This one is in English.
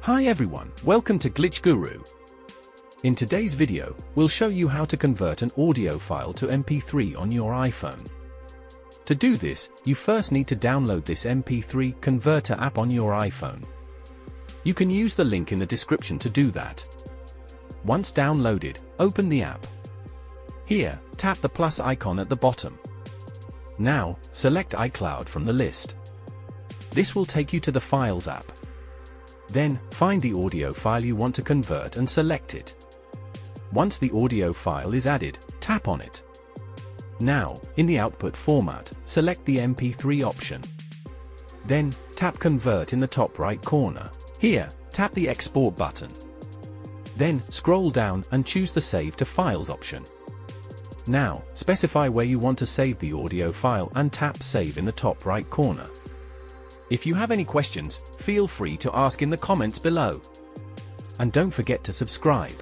Hi everyone, welcome to Glitch Guru. In today's video, we'll show you how to convert an audio file to MP3 on your iPhone. To do this, you first need to download this MP3 converter app on your iPhone. You can use the link in the description to do that. Once downloaded, open the app. Here, tap the plus icon at the bottom. Now, select iCloud from the list. This will take you to the Files app. Then, find the audio file you want to convert and select it. Once the audio file is added, tap on it. Now, in the output format, select the MP3 option. Then, tap Convert in the top right corner. Here, tap the Export button. Then, scroll down and choose the Save to Files option. Now, specify where you want to save the audio file and tap Save in the top right corner. If you have any questions, feel free to ask in the comments below. And don't forget to subscribe.